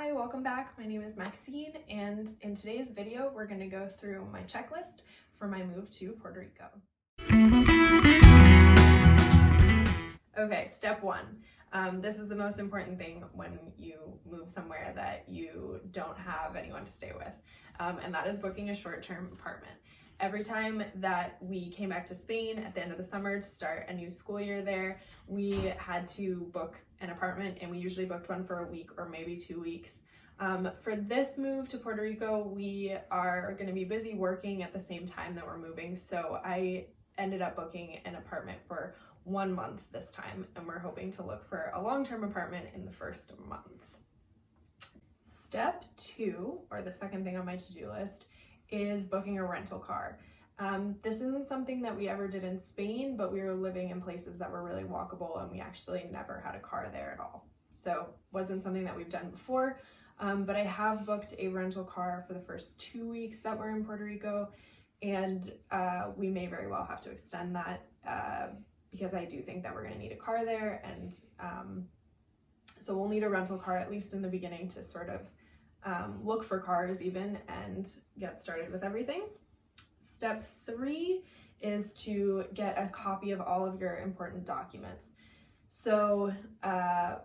Hi, welcome back. My name is Maxine, and in today's video, we're going to go through my checklist for my move to Puerto Rico. Okay, step one. This is the most important thing when you move somewhere that you don't have anyone to stay with, and that is booking a short-term apartment. Every time that we came back to Spain at the end of the summer to start a new school year there, we had to book an apartment, and we usually booked one for a week or maybe 2 weeks. For this move to Puerto Rico, we are going to be busy working at the same time that we're moving, so I ended up booking an apartment for 1 month this time, and we're hoping to look for a long-term apartment in the first month. Step two, or the second thing on my to-do list, is booking a rental car. This isn't something that we ever did in Spain, but we were living in places that were really walkable, and we actually never had a car there at all. So wasn't something that we've done before, but I have booked a rental car for the first 2 weeks that we're in Puerto Rico, and we may very well have to extend that because I do think that we're gonna need a car there, and so we'll need a rental car at least in the beginning to sort of look for cars even and get started with everything. Step three is to get a copy of all of your important documents. So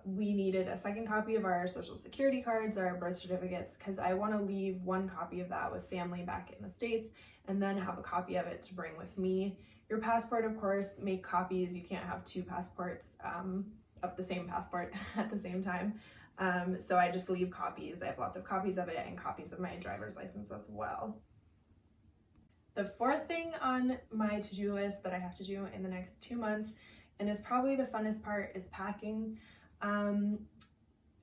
we needed a second copy of our social security cards, our birth certificates, because I want to leave one copy of that with family back in the States and then have a copy of it to bring with me. Your passport, of course, make copies. You can't have two passports of the same passport at the same time. So I just leave copies. I have lots of copies of it and copies of my driver's license as well. The fourth thing on my to-do list that I have to do in the next 2 months, and is probably the funnest part, is packing.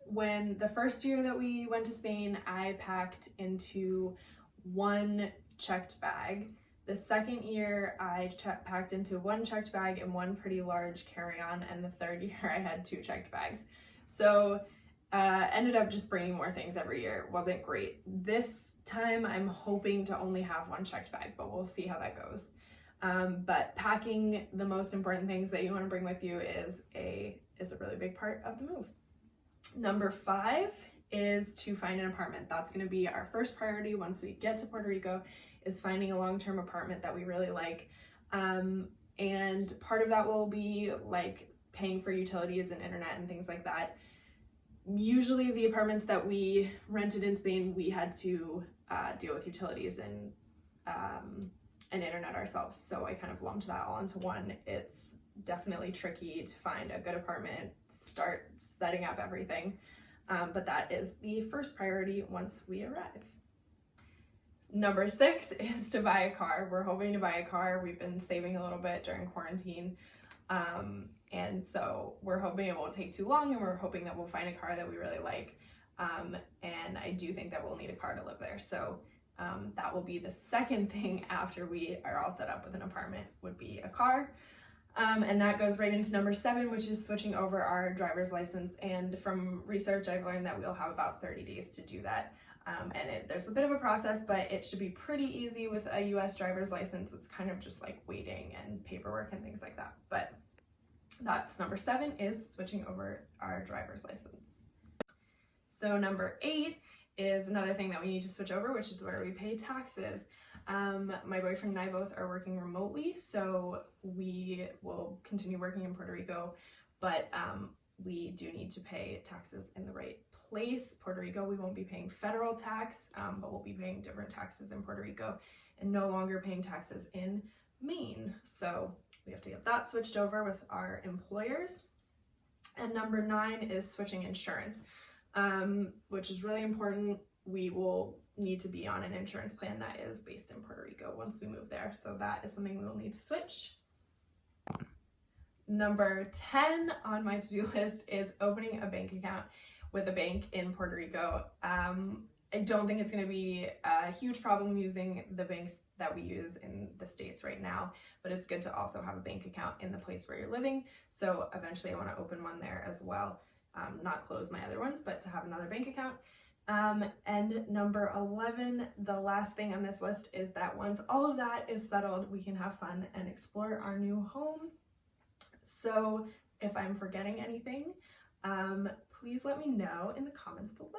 When the first year that we went to Spain, I packed into one checked bag. The second year, I packed into one checked bag and one pretty large carry-on, and the third year I had 2 checked bags. So ended up just bringing more things every year. It wasn't great. This time I'm hoping to only have one checked bag, but we'll see how that goes. But packing the most important things that you want to bring with you is a really big part of the move. Number 5 is to find an apartment. That's going to be our first priority once we get to Puerto Rico, is finding a long-term apartment that we really like. And part of that will be like paying for utilities and internet and things like that. Usually the apartments that we rented in Spain, we had to deal with utilities and internet ourselves. So I kind of lumped that all into one. It's definitely tricky to find a good apartment, start setting up everything. But that is the first priority once we arrive. Number 6 is to buy a car. We're hoping to buy a car. We've been saving a little bit during quarantine. And so we're hoping it won't take too long, and we're hoping that we'll find a car that we really like. And I do think that we'll need a car to live there. So that will be the second thing after we are all set up with an apartment, would be a car. And that goes right into number 7, which is switching over our driver's license. And from research, I've learned that we'll have about 30 days to do that. There's a bit of a process, but it should be pretty easy with a US driver's license. It's kind of just like waiting and paperwork and things like that. But that's number 7, is switching over our driver's license. So number 8 is another thing that we need to switch over, which is where we pay taxes. My boyfriend and I both are working remotely, so we will continue working in Puerto Rico, but we do need to pay taxes in the right place. Puerto Rico, we won't be paying federal tax, but we'll be paying different taxes in Puerto Rico and no longer paying taxes in Maine. So we have to get that switched over with our employers. And number 9 is switching insurance, which is really important. We will need to be on an insurance plan that is based in Puerto Rico once we move there. So that is something we will need to switch. Number 10 on my to-do list is opening a bank account with a bank in Puerto Rico. I don't think it's going to be a huge problem using the banks that we use in the States right now, but it's good to also have a bank account in the place where you're living. So eventually I want to open one there as well. Not close my other ones, but to have another bank account. And number 11, the last thing on this list, is that once all of that is settled, we can have fun and explore our new home. So if I'm forgetting anything, please let me know in the comments below.